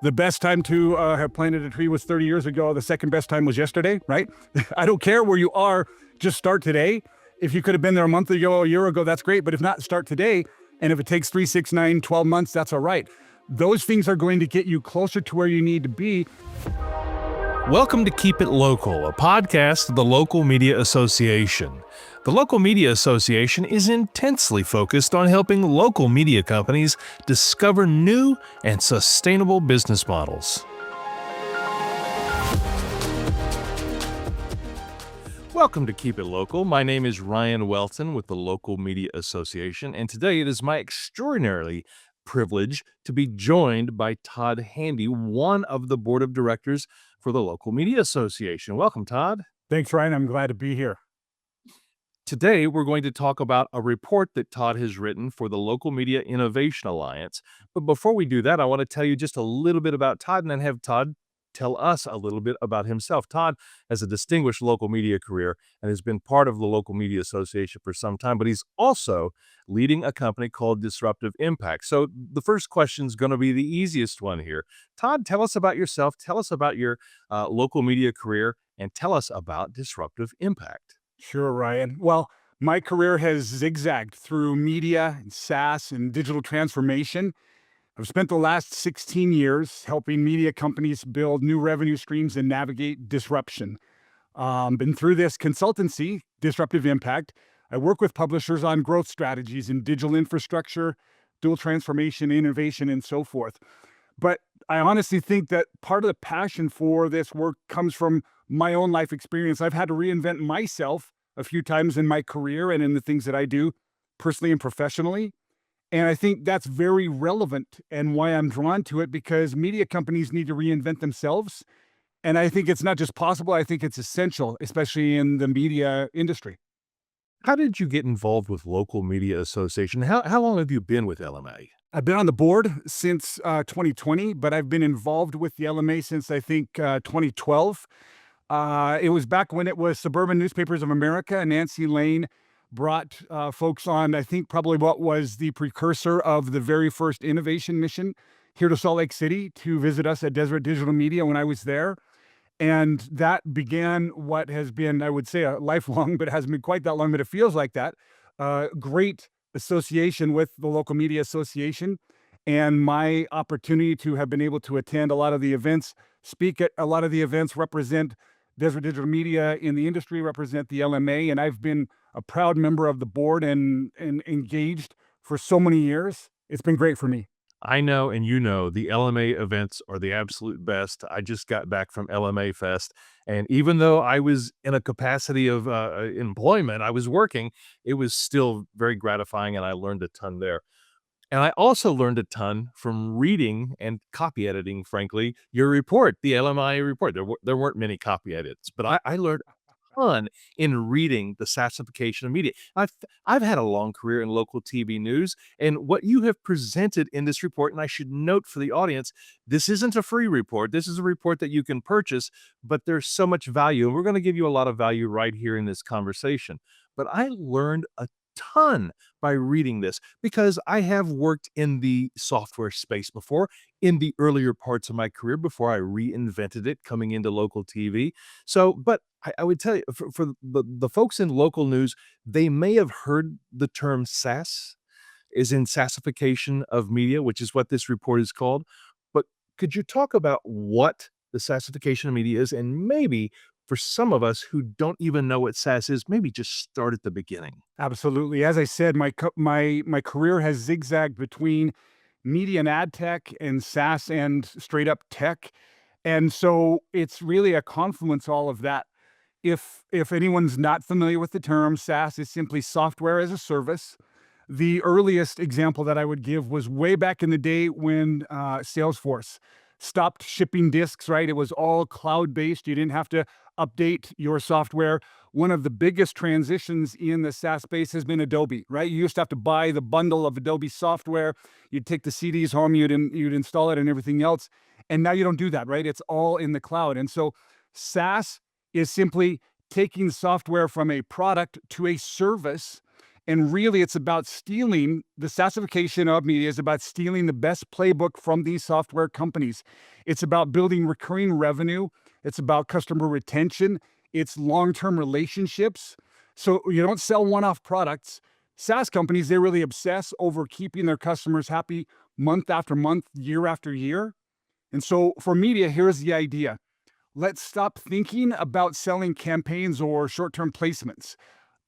The best time to have planted a tree was 30 years ago. The second best time was yesterday, right? I don't care where you are, just start today. If you could have been there a month ago, a year ago, that's great. But if not, start today. And if it takes 3, 6, 9, 12 months, that's all right. Those things are going to get you closer to where you need to be. Welcome to Keep It Local, a podcast of the Local Media Association. The Local Media Association is intensely focused on helping local media companies discover new and sustainable business models. Welcome to Keep It Local. My name is Ryan Welton with the Local Media Association, and today it is my extraordinarily privilege to be joined by Todd Handy, one of the board of directors for the Local Media Association. Welcome, Todd. Thanks, Ryan. I'm glad to be here. Today, we're going to talk about a report that Todd has written for the Local Media Innovation Alliance. But before we do that, I want to tell you just a little bit about Todd and then have Todd tell us a little bit about himself. Todd has a distinguished local media career and has been part of the Local Media Association for some time, but he's also leading a company called Disruptive Impact. So the first question is going to be the easiest one here. Todd, tell us about yourself, tell us about your local media career, and tell us about Disruptive Impact. Sure, Ryan. Well, my career has zigzagged through media and SaaS and digital transformation. I've spent the last 16 years helping media companies build new revenue streams and navigate disruption. Been through this consultancy, Disruptive Impact. I work with publishers on growth strategies in digital infrastructure, dual transformation, innovation, and so forth. But I honestly think that part of the passion for this work comes from my own life experience. I've had to reinvent myself a few times in my career and in the things that I do personally and professionally. And I think that's very relevant and why I'm drawn to it, because media companies need to reinvent themselves. And I think it's not just possible, I think it's essential, especially in the media industry. How did you get involved with Local Media Association? How long have you been with LMA? I've been on the board since 2020, but I've been involved with the LMA since I think 2012. It was back when it was Suburban Newspapers of America. Nancy Lane brought folks on, I think probably what was the precursor of the very first innovation mission here to Salt Lake City to visit us at Deseret Digital Media when I was there. And that began what has been, I would say, a lifelong, but it hasn't been quite that long, but it feels like that. Great association with the Local Media Association, and my opportunity to have been able to attend a lot of the events, speak at a lot of the events, represent Deseret Digital Media in the industry, represent the LMA, and I've been a proud member of the board and engaged for so many years. It's been great for me. I know, and you know, the LMA events are the absolute best. I just got back from LMA Fest, and even though I was in a capacity of employment, I was working, it was still very gratifying, and I learned a ton there. And I also learned a ton from reading and copy editing, frankly, your report, the LMI report. There weren't many copy edits, but I learned ton in reading the SaaS-ification of media. I've had a long career in local TV news, and what you have presented in this report, and I should note for the audience, this isn't a free report. This is a report that you can purchase, but there's so much value, and we're going to give you a lot of value right here in this conversation. But I learned a ton by reading this because I have worked in the software space before in the earlier parts of my career before I reinvented it coming into local TV. So, but I would tell you for the folks in local news, they may have heard the term SaaS is in SaaS-ification of media, which is what this report is called. But could you talk about what the SaaS-ification of media is, and maybe for some of us who don't even know what SaaS is, maybe just start at the beginning? Absolutely. As I said, my career has zigzagged between media and ad tech and SaaS and straight up tech. And so it's really a confluence, all of that. If anyone's not familiar with the term, SaaS is simply software as a service. The earliest example that I would give was way back in the day when Salesforce stopped shipping disks, right? It was all cloud-based. You didn't have to update your software. One of the biggest transitions in the SaaS space has been Adobe, right? You used to have to buy the bundle of Adobe software. You'd take the CDs home, you'd install it and everything else. And now you don't do that, right? It's all in the cloud. And so SaaS is simply taking software from a product to a service And really, it's about stealing the SaaS-ification of media is about stealing the best playbook from these software companies. It's about building recurring revenue. It's about customer retention. It's long-term relationships. So you don't sell one-off products. SaaS companies, they really obsess over keeping their customers happy month after month, year after year. And so for media, here's the idea. Let's stop thinking about selling campaigns or short-term placements.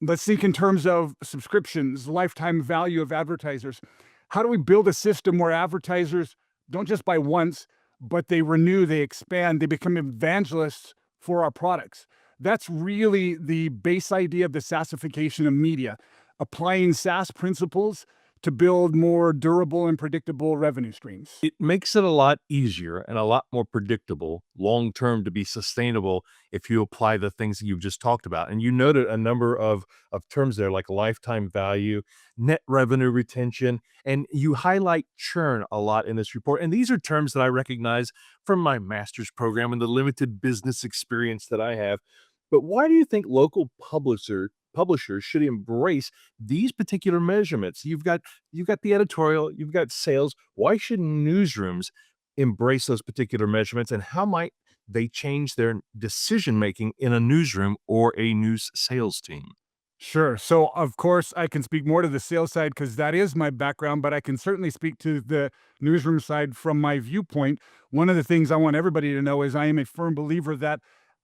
Let's think in terms of subscriptions, lifetime value of advertisers. How do we build a system where advertisers don't just buy once, but they renew, they expand, they become evangelists for our products? That's really the base idea of the SaaSification of media, applying SaaS principles to build more durable and predictable revenue streams. It makes it a lot easier and a lot more predictable long term to be sustainable if you apply the things that you've just talked about. And you noted a number of terms there like lifetime value, net revenue retention, and you highlight churn a lot in this report. And these are terms that I recognize from my master's program and the limited business experience that I have. But why do you think local publishers should embrace these particular measurements? You've got the editorial, you've got sales. Why should newsrooms embrace those particular measurements, and how might they change their decision making in a newsroom or a news sales team? Sure. So, of course, I can speak more to the sales side because that is my background, but I can certainly speak to the newsroom side from my viewpoint. One of the things I want everybody to know is I am a firm believer that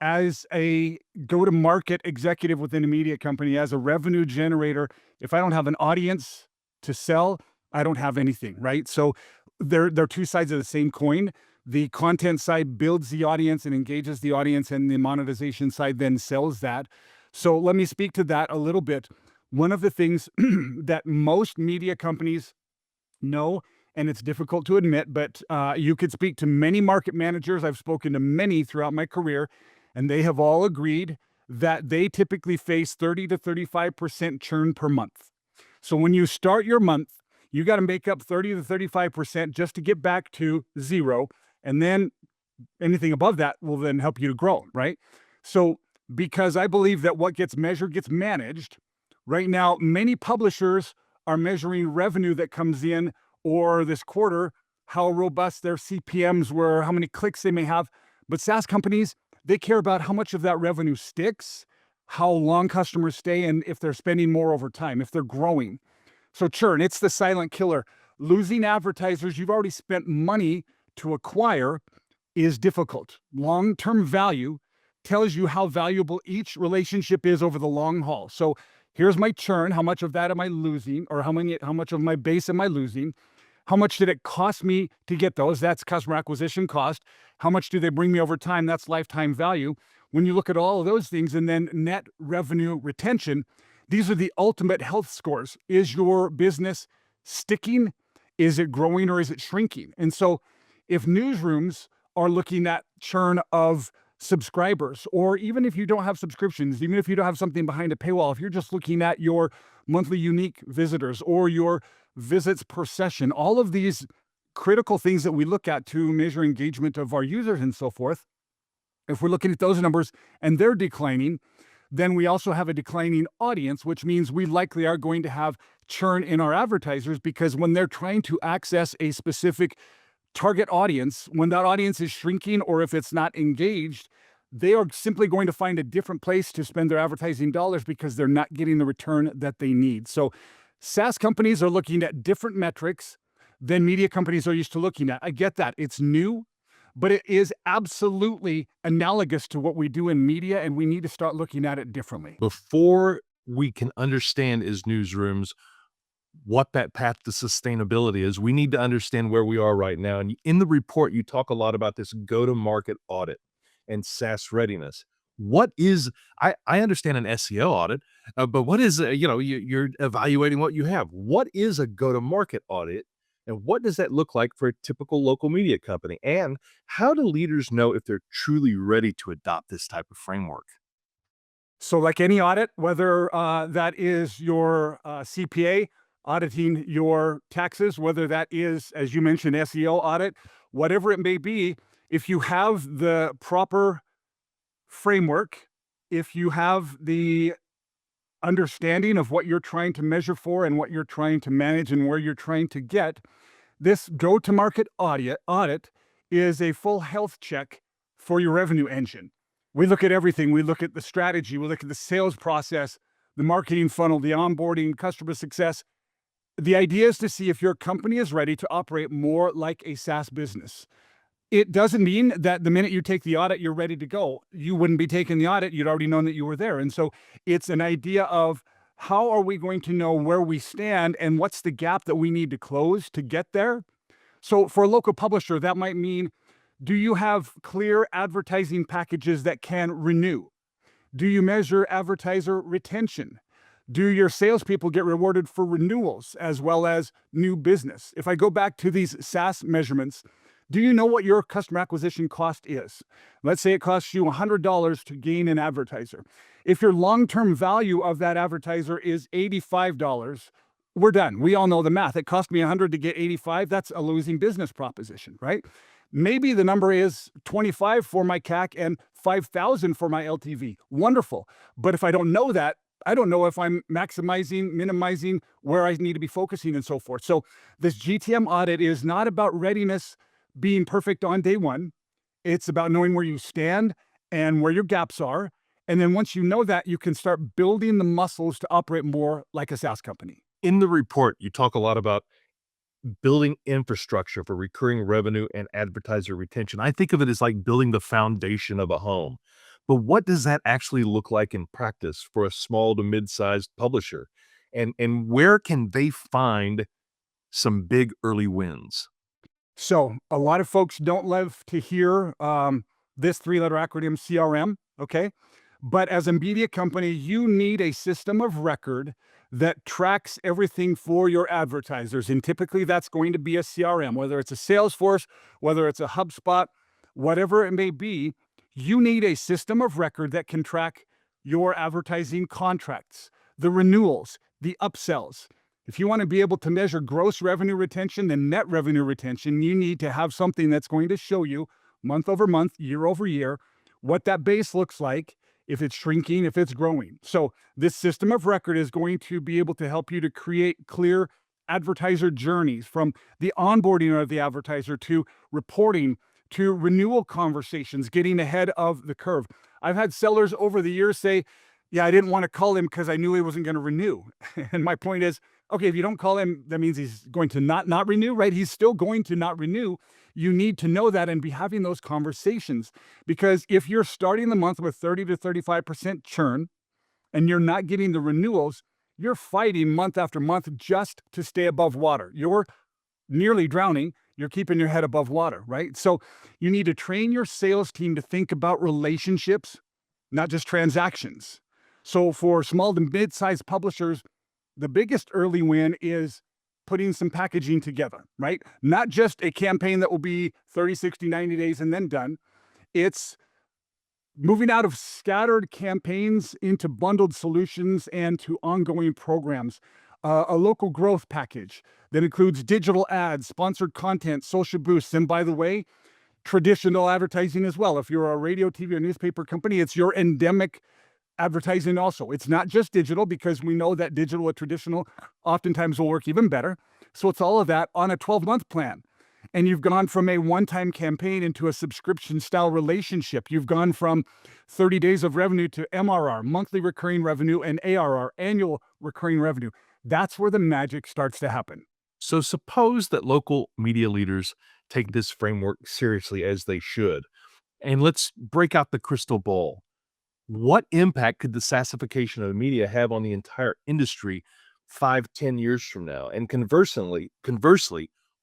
as a go to market executive within a media company, as a revenue generator, if I don't have an audience to sell, I don't have anything, right? So, they're two sides of the same coin. The content side builds the audience and engages the audience, and the monetization side then sells that. So let me speak to that a little bit. One of the things that most media companies know, and it's difficult to admit, but you could speak to many market managers. I've spoken to many throughout my career, and they have all agreed that they typically face 30 to 35% churn per month. So when you start your month, you got to make up 30 to 35% just to get back to zero. And then anything above that will then help you to grow, right? So, because I believe that what gets measured gets managed, right now, many publishers are measuring revenue that comes in or this quarter, how robust their CPMs were, how many clicks they may have. But SaaS companies, they care about how much of that revenue sticks, how long customers stay, and if they're spending more over time, if they're growing. So churn, it's the silent killer. Losing advertisers you've already spent money to acquire is difficult. Long-term value tells you how valuable each relationship is over the long haul. So here's my churn. How much of that am I losing? Or how much of my base am I losing? How much did it cost me to get those? That's customer acquisition cost. How much do they bring me over time? That's lifetime value. When you look at all of those things and then net revenue retention, these are the ultimate health scores. Is your business sticking? Is it growing or is it shrinking? And so if newsrooms are looking at churn of subscribers, or even if you don't have subscriptions, even if you don't have something behind a paywall, if you're just looking at your monthly unique visitors or your visits per session, all of these critical things that we look at to measure engagement of our users and so forth, if we're looking at those numbers and they're declining, then we also have a declining audience, which means we likely are going to have churn in our advertisers because when they're trying to access a specific target audience, when that audience is shrinking or if it's not engaged, they are simply going to find a different place to spend their advertising dollars because they're not getting the return that they need. So SaaS companies are looking at different metrics than media companies are used to looking at. I get that. It's new, but it is absolutely analogous to what we do in media, and we need to start looking at it differently. Before we can understand as newsrooms what that path to sustainability is, we need to understand where we are right now. And in the report, you talk a lot about this go-to-market audit and SaaS readiness. What is, I understand an SEO audit, but what is, you're evaluating what you have. What is a go-to-market audit? And what does that look like for a typical local media company? And how do leaders know if they're truly ready to adopt this type of framework? So like any audit, whether that is your CPA auditing your taxes, whether that is, as you mentioned, SEO audit, whatever it may be, if you have the proper framework, if you have the understanding of what you're trying to measure for and what you're trying to manage and where you're trying to get, this go-to-market audit is a full health check for your revenue engine. We look at everything. We look at the strategy. We look at the sales process, the marketing funnel, the onboarding, customer success. The idea is to see if your company is ready to operate more like a SaaS business. It doesn't mean that the minute you take the audit, you're ready to go. You wouldn't be taking the audit. You'd already known that you were there. And so it's an idea of how are we going to know where we stand and what's the gap that we need to close to get there? So for a local publisher, that might mean, do you have clear advertising packages that can renew? Do you measure advertiser retention? Do your salespeople get rewarded for renewals as well as new business? If I go back to these SaaS measurements, do you know what your customer acquisition cost is? Let's say it costs you $100 to gain an advertiser. If your long-term value of that advertiser is $85, we're done. We all know the math. It cost me $100 to get 85. That's a losing business proposition, right? Maybe the number is 25 for my CAC and 5,000 for my LTV. Wonderful. But if I don't know that, I don't know if I'm maximizing, minimizing, where I need to be focusing and so forth. So this GTM audit is not about readiness being perfect on day one. It's about knowing where you stand and where your gaps are. And then once you know that, you can start building the muscles to operate more like a SaaS company. In the report, you talk a lot about building infrastructure for recurring revenue and advertiser retention. I think of it as like building the foundation of a home. But what does that actually look like in practice for a small to mid-sized publisher? And where can they find some big early wins? So a lot of folks don't love to hear this three-letter acronym CRM, okay? But as a media company, you need a system of record that tracks everything for your advertisers. And typically that's going to be a CRM, whether it's a Salesforce, whether it's a HubSpot, whatever it may be. You need a system of record that can track your advertising contracts, the renewals, the upsells. If you want to be able to measure gross revenue retention and net revenue retention, you need to have something that's going to show you month over month, year over year, what that base looks like, if it's shrinking, if it's growing. So this system of record is going to be able to help you to create clear advertiser journeys from the onboarding of the advertiser to reporting to renewal conversations, getting ahead of the curve. I've had sellers over the years say, yeah, I didn't want to call him because I knew he wasn't going to renew. And my point is, okay, if you don't call him, that means he's going to not renew, right? He's still going to not renew. You need to know that and be having those conversations. Because if you're starting the month with 30 to 35% churn and you're not getting the renewals, you're fighting month after month just to stay above water. You're nearly drowning. You're keeping your head above water, right? So you need to train your sales team to think about relationships, not just transactions. So for small to mid-sized publishers, the biggest early win is putting some packaging together, right? Not just a campaign that will be 30, 60, 90 days and then done. It's moving out of scattered campaigns into bundled solutions and to ongoing programs. A local growth package that includes digital ads, sponsored content, social boosts, and by the way, traditional advertising as well. If you're a radio, TV, or newspaper company, it's your endemic advertising also. It's not just digital, because we know that digital or traditional oftentimes will work even better. So it's all of that on a 12-month plan. And you've gone from a one-time campaign into a subscription-style relationship. You've gone from 30 days of revenue to MRR, monthly recurring revenue, and ARR, annual recurring revenue. That's where the magic starts to happen. So suppose that local media leaders take this framework seriously, as they should. And let's break out the crystal ball. What impact could the SaaS-ification of media have on the entire industry 5-10 years from now? And conversely,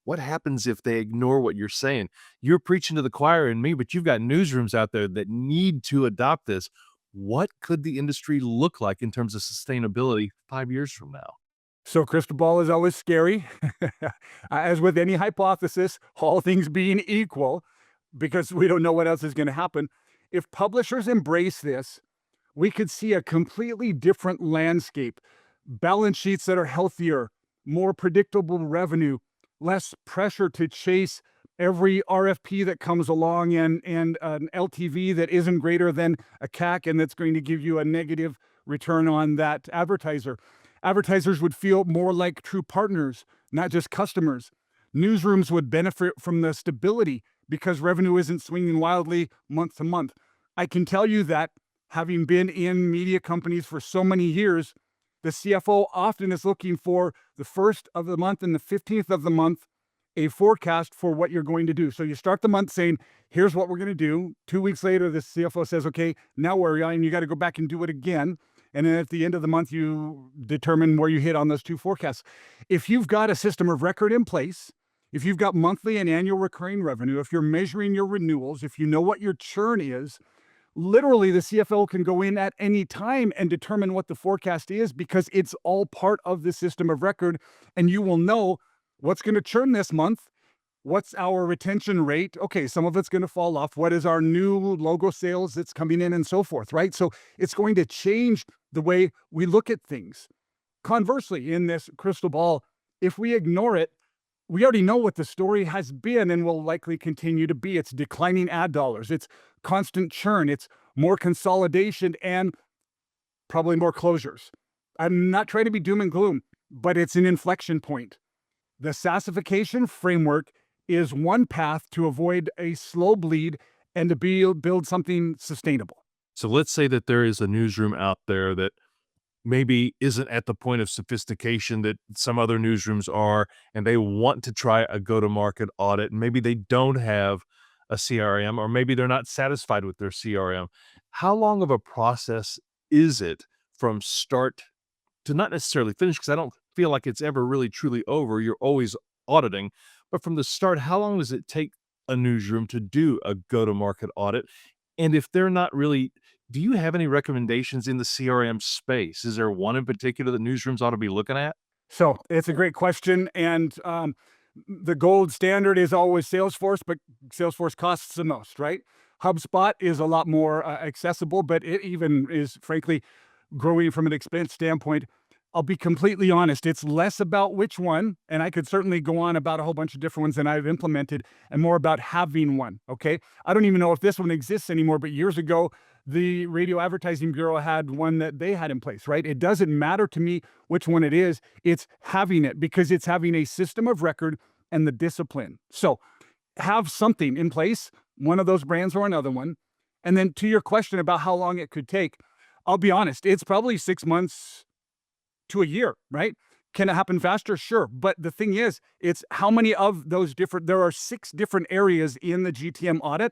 what happens if they ignore what you're saying? You're preaching to the choir and me, but you've got newsrooms out there that need to adopt this. What could the industry look like in terms of sustainability 5 years from now? So crystal ball is always scary. As with any hypothesis, all things being equal, because we don't know what else is going to happen. If publishers embrace this, we could see a completely different landscape. Balance sheets that are healthier, more predictable revenue, less pressure to chase every RFP that comes along, and an LTV that isn't greater than a CAC and that's going to give you a negative return on that advertiser. Advertisers would feel more like true partners, not just customers. Newsrooms would benefit from the stability because revenue isn't swinging wildly month to month. I can tell you that having been in media companies for so many years, the CFO often is looking for the first of the month and the 15th of the month a forecast for what you're going to do. So you start the month saying, here's what we're going to do. 2 weeks later, the CFO says, okay, now where are you? And you got to go back and do it again. And then at the end of the month, you determine where you hit on those two forecasts. If you've got a system of record in place, if you've got monthly and annual recurring revenue, if you're measuring your renewals, if you know what your churn is, literally the CFO can go in at any time and determine what the forecast is because it's all part of the system of record. And you will know what's going to churn this month. What's our retention rate? Okay, some of it's going to fall off. What is our new logo sales that's coming in and so forth, right? So it's going to change the way we look at things. Conversely, in this crystal ball, if we ignore it, we already know what the story has been and will likely continue to be. It's declining ad dollars. It's constant churn. It's more consolidation and probably more closures. I'm not trying to be doom and gloom, but it's an inflection point. The SaaS-ification framework is one path to avoid a slow bleed and to build something sustainable. So let's say that there is a newsroom out there that maybe isn't at the point of sophistication that some other newsrooms are, and they want to try a go-to-market audit, and maybe they don't have a CRM, or maybe they're not satisfied with their CRM. How long of a process is it from start to not necessarily finish? Because I don't feel like it's ever really truly over. You're always auditing. But from the start, how long does it take a newsroom to do a go-to-market audit? And if they're not really, do you have any recommendations in the CRM space? Is there one in particular that newsrooms ought to be looking at? So it's a great question. And the gold standard is always Salesforce, but Salesforce costs the most, right? HubSpot is a lot more accessible, but it even is, frankly, growing from an expense standpoint. I'll be completely honest, it's less about which one, and I could certainly go on about a whole bunch of different ones that I've implemented, and more about having one, okay? I don't even know if this one exists anymore, but years ago, the Radio Advertising Bureau had one that they had in place, right? It doesn't matter to me which one it is, it's having it, because it's having a system of record and the discipline. So have something in place, one of those brands or another one. And then to your question about how long it could take, I'll be honest, it's probably 6 months to a year, right? Can it happen faster? Sure. But the thing is, it's how many of those there are 6 different areas in the GTM audit,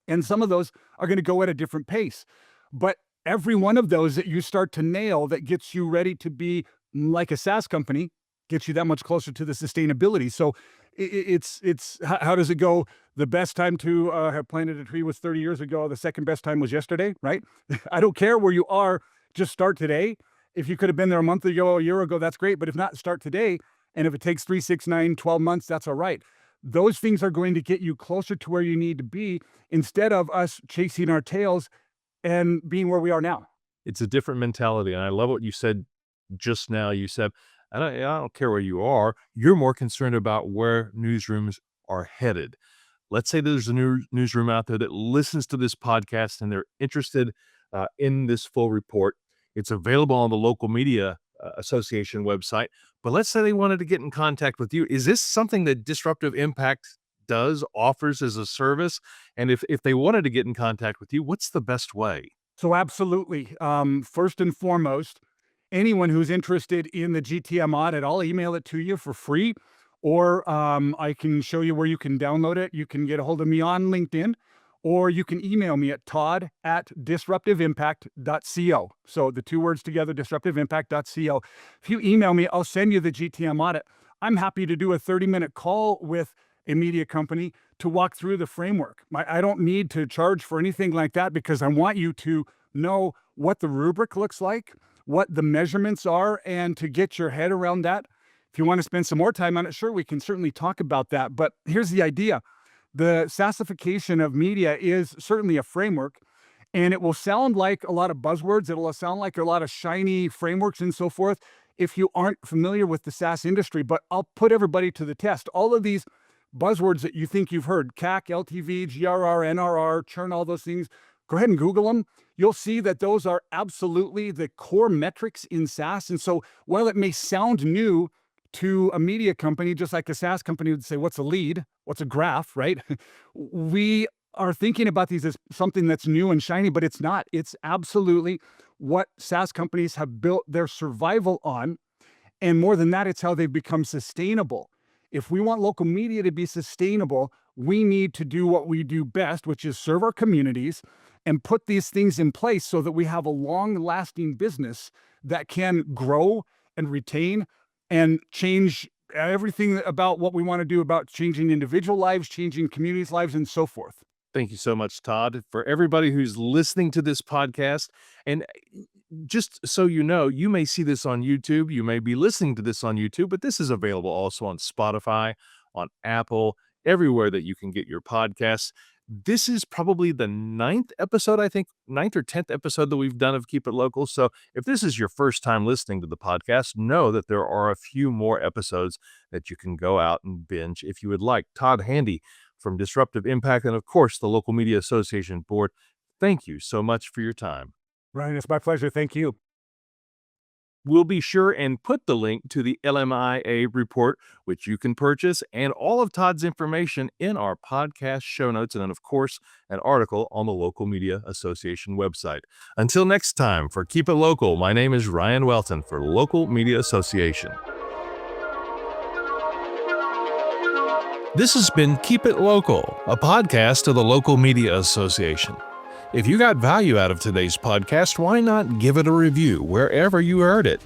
and some of those are going to go at a different pace. But every one of those that you start to nail that gets you ready to be like a SaaS company gets you that much closer to the sustainability. So it's how does it go? The best time to have planted a tree was 30 years ago. The second best time was yesterday, right? I don't care where you are. Just start today. If you could have been there a month ago, a year ago, that's great. But if not, start today. And if it takes 3, 6, 9, 12 months, that's all right. Those things are going to get you closer to where you need to be instead of us chasing our tails and being where we are now. It's a different mentality. And I love what you said just now. You said, I don't care where you are. You're more concerned about where newsrooms are headed. Let's say there's a newsroom out there that listens to this podcast and they're interested in this full report. It's available on the local media association website. But let's say they wanted to get in contact with you. Is this something that Disruptive Impact offers as a service? And if they wanted to get in contact with you, what's the best way? So absolutely. First and foremost, anyone who's interested in the GTM audit, I'll email it to you for free, or I can show you where you can download it. You can get a hold of me on LinkedIn, or you can email me at todd@disruptiveimpact.co. So the 2 words together, disruptiveimpact.co. If you email me, I'll send you the GTM audit. I'm happy to do a 30-minute call with a media company to walk through the framework. I don't need to charge for anything like that because I want you to know what the rubric looks like, what the measurements are, and to get your head around that. If you want to spend some more time on it, sure, we can certainly talk about that. But here's the idea. The SaaS-ification of media is certainly a framework, and it will sound like a lot of buzzwords. It will sound like a lot of shiny frameworks and so forth if you aren't familiar with the SaaS industry. But I'll put everybody to the test. All of these buzzwords that you think you've heard, CAC, LTV, GRR, NRR, churn, all those things, Go ahead and Google them. You'll see that those are absolutely the core metrics in SaaS. And so while it may sound new to a media company, just like a SaaS company would say, what's a lead? What's a graph, right? We are thinking about these as something that's new and shiny, but it's not. It's absolutely what SaaS companies have built their survival on. And more than that, it's how they've become sustainable. If we want local media to be sustainable, we need to do what we do best, which is serve our communities and put these things in place so that we have a long-lasting business that can grow and retain and change everything about what we want to do about changing individual lives, changing communities' lives, and so forth. Thank you so much, Todd. For everybody who's listening to this podcast, and just so you know, you may see this on YouTube, you may be listening to this on YouTube, but this is available also on Spotify, on Apple, everywhere that you can get your podcasts. This is probably the 9th episode, I think, 9th or 10th episode that we've done of Keep It Local. So if this is your first time listening to the podcast, know that there are a few more episodes that you can go out and binge if you would like. Todd Handy from Disruptive Impact and, of course, the Local Media Association Board, thank you so much for your time. Ryan, it's my pleasure. Thank you. We'll be sure and put the link to the LMIA report, which you can purchase, and all of Todd's information in our podcast show notes, and then, of course, an article on the Local Media Association website. Until next time, for Keep It Local, my name is Ryan Welton for Local Media Association. This has been Keep It Local, a podcast of the Local Media Association. If you got value out of today's podcast, why not give it a review wherever you heard it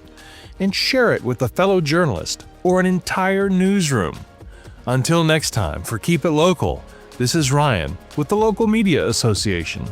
and share it with a fellow journalist or an entire newsroom? Until next time, for Keep It Local, this is Ryan with the Local Media Association.